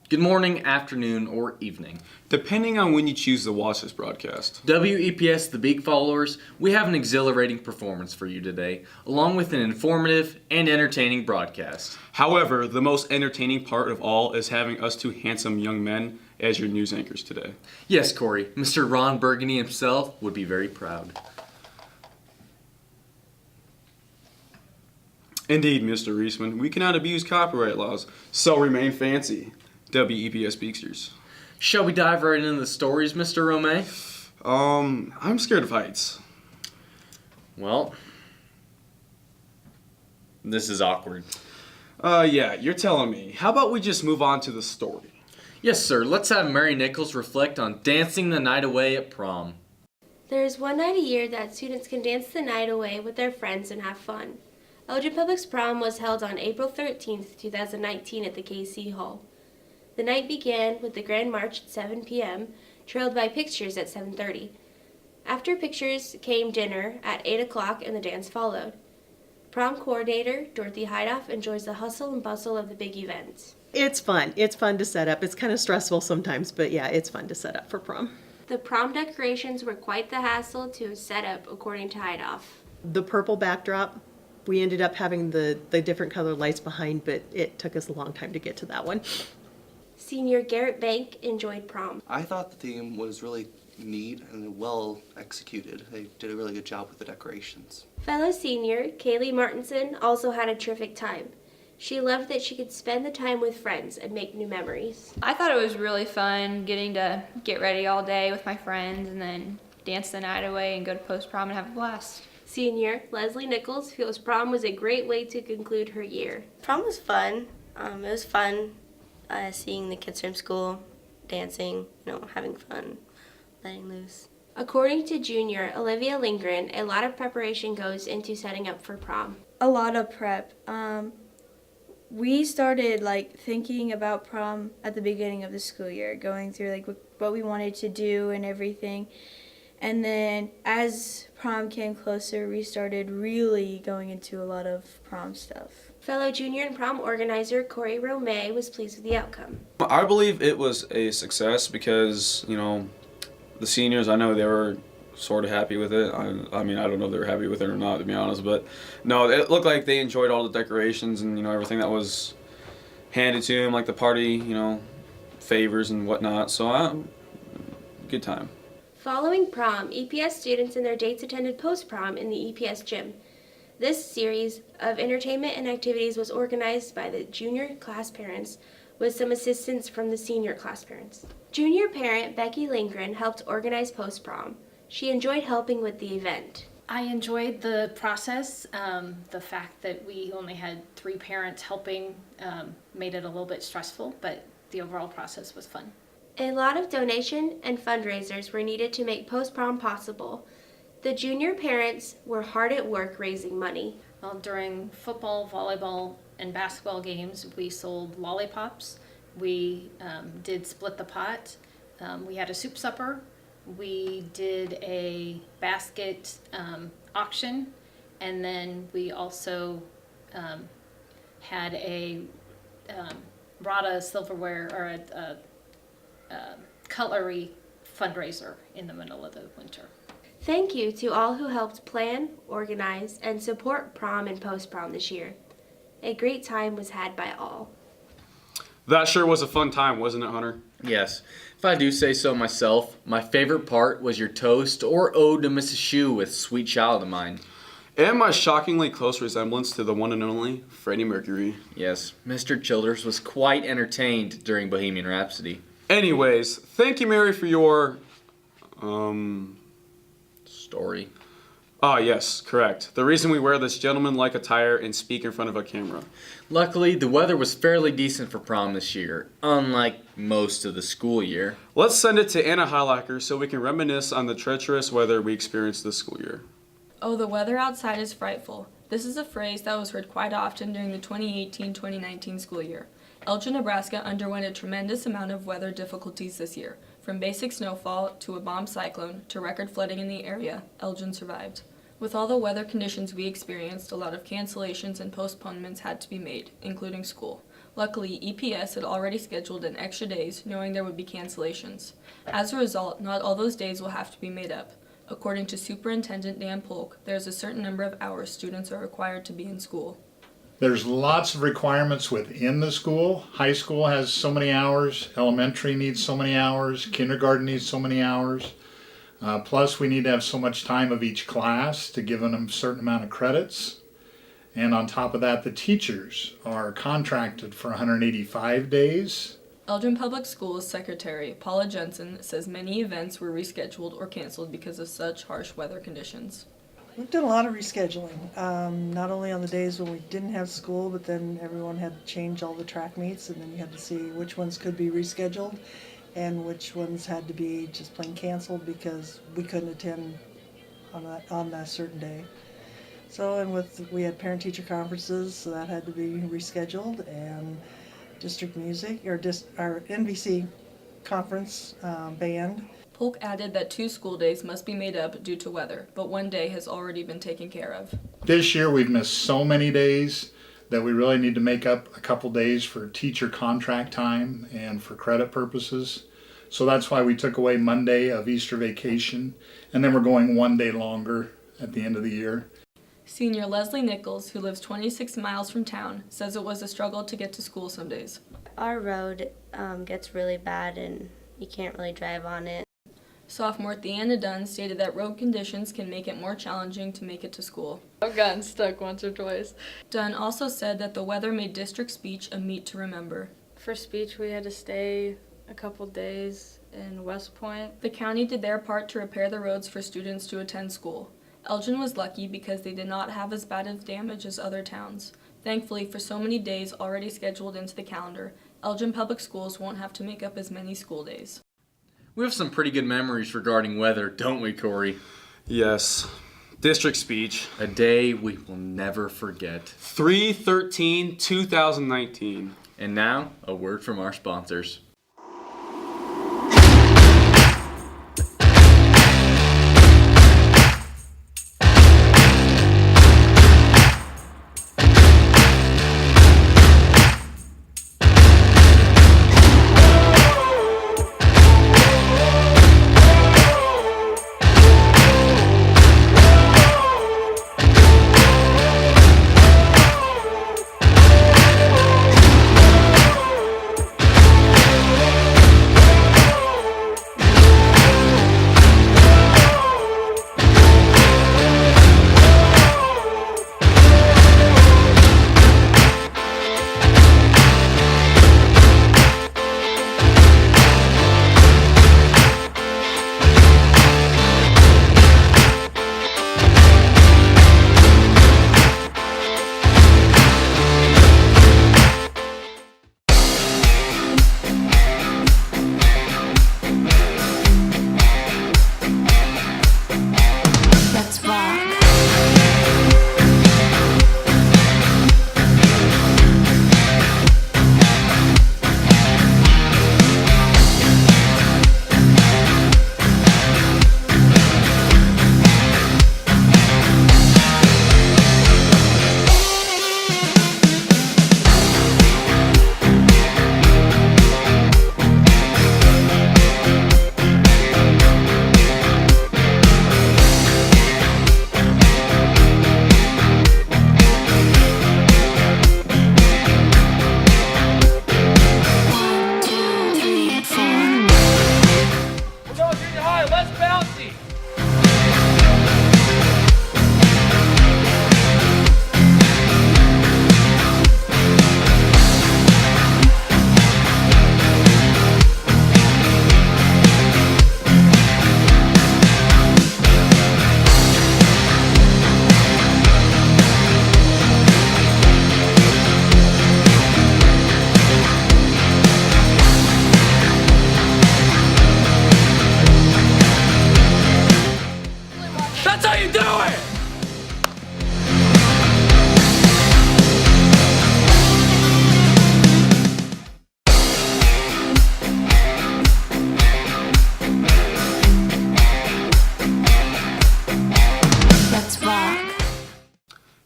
Good morning, afternoon, or evening. Depending on when you choose to watch this broadcast. W-EPS, the Big Followers, we have an exhilarating performance for you today, along with an informative and entertaining broadcast. However, the most entertaining part of all is having us two handsome young men as your news anchors today. Yes, Corey, Mr. Ron Burgundy himself would be very proud. Indeed, Mr. Reisman, we cannot abuse copyright laws, so remain fancy. W-EPS Speaksters. Shall we dive right into the stories, Mr. Romay? I'm scared of heights. Well, this is awkward. Yeah, you're telling me. How about we just move on to the story? Yes, sir. Let's have Mary Nichols reflect on dancing the night away at prom. There is one night a year that students can dance the night away with their friends and have fun. Elgin Public's prom was held on April 13th, 2019 at the KC Hall. The night began with the Grand March at 7 p.m., trailed by pictures at 7:30. After pictures came dinner at 8 o'clock and the dance followed. Prom coordinator Dorothy Heidoff enjoys the hustle and bustle of the big event. It's fun. It's fun to set up. It's kind of stressful sometimes, but yeah, it's fun to set up for prom. The prom decorations were quite the hassle to set up, according to Heidoff. The purple backdrop, we ended up having the different color lights behind, but it took us a long time to get to that one. Senior Garrett Bank enjoyed prom. I thought the theme was really neat and well executed. They did a really good job with the decorations. Fellow senior Kaylee Martinson also had a terrific time. She loved that she could spend the time with friends and make new memories. I thought it was really fun getting to get ready all day with my friends and then dance the night away and go to post-prom and have a blast. Senior Leslie Nichols feels prom was a great way to conclude her year. Prom was fun. It was fun seeing the kids from school, dancing, having fun, letting loose. According to junior Olivia Lindgren, a lot of preparation goes into setting up for prom. A lot of prep. We started thinking about prom at the beginning of the school year, going through what we wanted to do and everything. And then as prom came closer, we started really going into a lot of prom stuff. Fellow junior and prom organizer Corey Romay was pleased with the outcome. I believe it was a success because, the seniors, I know they were sort of happy with it. I mean, I don't know if they were happy with it or not, to be honest, but no, it looked like they enjoyed all the decorations and, everything that was handed to them, like the party, favors and whatnot. So, good time. Following prom, EPS students and their dates attended post-prom in the EPS gym. This series of entertainment and activities was organized by the junior class parents with some assistance from the senior class parents. Junior parent Becky Lindgren helped organize post-prom. She enjoyed helping with the event. I enjoyed the process. The fact that we only had 3 parents helping made it a little bit stressful, but the overall process was fun. A lot of donation and fundraisers were needed to make post-prom possible. The junior parents were hard at work raising money. Well, during football, volleyball, and basketball games, we sold lollipops. We did split the pot. We had a soup supper. We did a basket auction, and then we also had brought a silverware or a cutlery fundraiser in the middle of the winter. Thank you to all who helped plan, organize, and support prom and post-prom this year. A great time was had by all. That sure was a fun time, wasn't it, Hunter? Yes. If I do say so myself, my favorite part was your toast or ode to Mrs. Shue with Sweet Child of Mine. And my shockingly close resemblance to the one and only Freddie Mercury. Yes, Mr. Childers was quite entertained during Bohemian Rhapsody. Anyways, thank you, Mary, for your, Story. Ah, yes, correct. The reason we wear this gentleman-like attire and speak in front of a camera. Luckily, the weather was fairly decent for prom this year, unlike most of the school year. Let's send it to Anna Heilacker so we can reminisce on the treacherous weather we experienced this school year. Oh, the weather outside is frightful. This is a phrase that was heard quite often during the 2018-2019 school year. Elgin, Nebraska underwent a tremendous amount of weather difficulties this year. From basic snowfall to a bomb cyclone to record flooding in the area, Elgin survived. With all the weather conditions we experienced, a lot of cancellations and postponements had to be made, including school. Luckily, EPS had already scheduled in extra days, knowing there would be cancellations. As a result, not all those days will have to be made up. According to Superintendent Dan Polk, there is a certain number of hours students are required to be in school. There's lots of requirements within the school. High school has so many hours, elementary needs so many hours, kindergarten needs so many hours. Plus, we need to have so much time of each class to give them a certain amount of credits. And on top of that, the teachers are contracted for 185 days. Elgin Public Schools Secretary Paula Jensen says many events were rescheduled or canceled because of such harsh weather conditions. We've done a lot of rescheduling, not only on the days when we didn't have school, but then everyone had to change all the track meets, and then you had to see which ones could be rescheduled and which ones had to be just plain canceled because we couldn't attend on that certain day. So, and we had parent-teacher conferences, so that had to be rescheduled, and district music, or our NVC conference band. Polk added that 2 school days must be made up due to weather, but 1 day has already been taken care of. This year we've missed so many days that we really need to make up a couple days for teacher contract time and for credit purposes. So that's why we took away Monday of Easter vacation, and then we're going 1 day longer at the end of the year. Senior Leslie Nichols, who lives 26 miles from town, says it was a struggle to get to school some days. Our road gets really bad and you can't really drive on it. Sophomore Theanna Dunn stated that road conditions can make it more challenging to make it to school. I've gotten stuck once or twice. Dunn also said that the weather made district speech a meet to remember. For speech, we had to stay a couple days in West Point. The county did their part to repair the roads for students to attend school. Elgin was lucky because they did not have as bad of damage as other towns. Thankfully, for so many days already scheduled into the calendar, Elgin Public Schools won't have to make up as many school days. We have some pretty good memories regarding weather, don't we, Corey? Yes. District speech. A day we will never forget. 3/13/2019. And now, a word from our sponsors.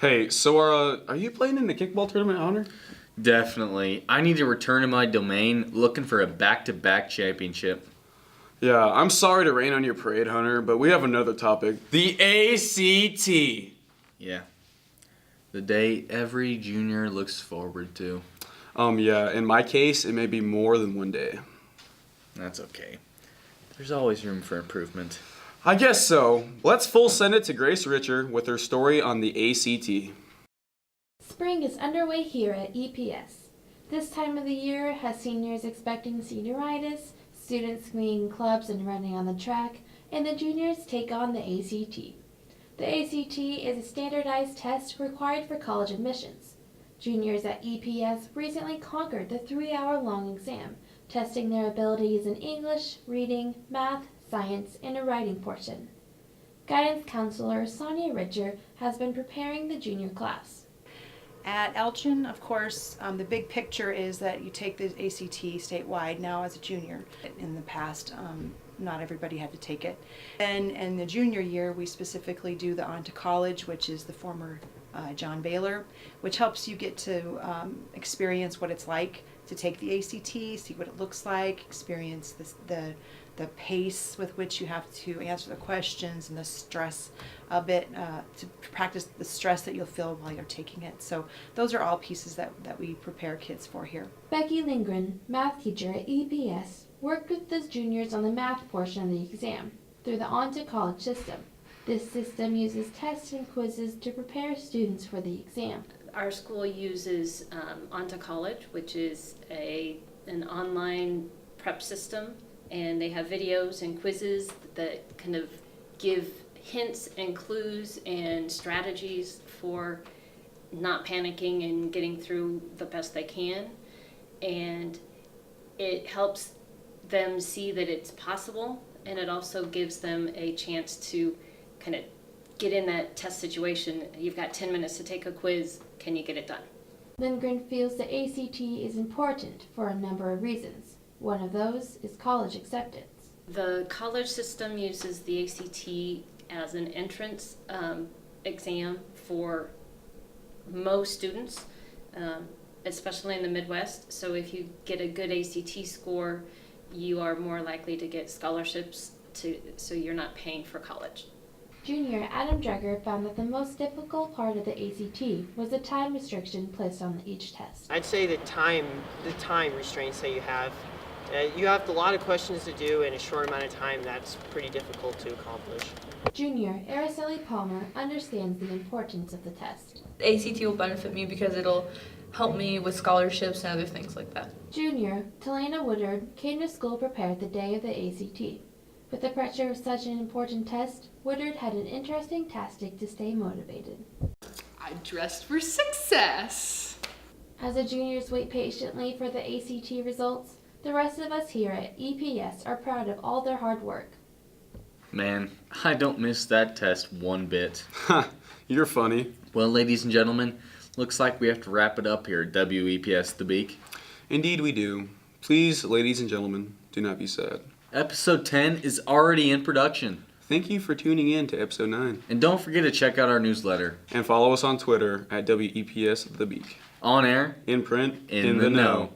Hey, so are you playing in the kickball tournament, Hunter? Definitely. I need to return to my domain looking for a back-to-back championship. Yeah, I'm sorry to rain on your parade, Hunter, but we have another topic. The ACT. Yeah. The day every junior looks forward to. Yeah, in my case, it may be more than one day. That's okay. There's always room for improvement. I guess so. Let's full send it to Grace Richer with her story on the ACT. Spring is underway here at EPS. This time of the year has seniors expecting senioritis, students being in clubs and running on the track, and the juniors take on the ACT. The ACT is a standardized test required for college admissions. Juniors at EPS recently conquered the 3-hour-long exam, testing their abilities in English, reading, math, science, and a writing portion. Guidance counselor Sonia Richer has been preparing the junior class. At Elgin, of course, the big picture is that you take the ACT statewide now as a junior. In the past, not everybody had to take it. And in the junior year, we specifically do the On to College, which is the former John Baylor, which helps you get to experience what it's like to take the ACT, see what it looks like, experience the pace with which you have to answer the questions and the stress a bit, to practice the stress that you'll feel while you're taking it. So those are all pieces that we prepare kids for here. Becky Lindgren, math teacher at EPS, worked with the juniors on the math portion of the exam through the On to College system. This system uses tests and quizzes to prepare students for the exam. Our school uses On to College, which is an online prep system, and they have videos and quizzes that kind of give hints and clues and strategies for not panicking and getting through the best they can. And it helps them see that it's possible, and it also gives them a chance to kind of get in that test situation. You've got 10 minutes to take a quiz. Can you get it done? Lindgren feels the ACT is important for a number of reasons. One of those is college acceptance. The college system uses the ACT as an entrance exam for most students, especially in the Midwest. So if you get a good ACT score, you are more likely to get scholarships so you're not paying for college. Junior Adam Dreger found that the most difficult part of the ACT was the time restriction placed on each test. I'd say the time restraints that you have. You have a lot of questions to do in a short amount of time. That's pretty difficult to accomplish. Junior Araceli Palmer understands the importance of the test. The ACT will benefit me because it'll help me with scholarships and other things like that. Junior Talena Woodard came to school prepared the day of the ACT. With the pressure of such an important test, Woodard had an interesting tactic to stay motivated. I dressed for success. As the juniors wait patiently for the ACT results, the rest of us here at EPS are proud of all their hard work. Man, I don't miss that test one bit. Ha, you're funny. Well, ladies and gentlemen, looks like we have to wrap it up here at W-EPS The Beak. Indeed we do. Please, ladies and gentlemen, do not be sad. Episode 10 is already in production. Thank you for tuning in to episode 9. And don't forget to check out our newsletter. And follow us on Twitter at WEPS The Beak. On air, in print, in the know.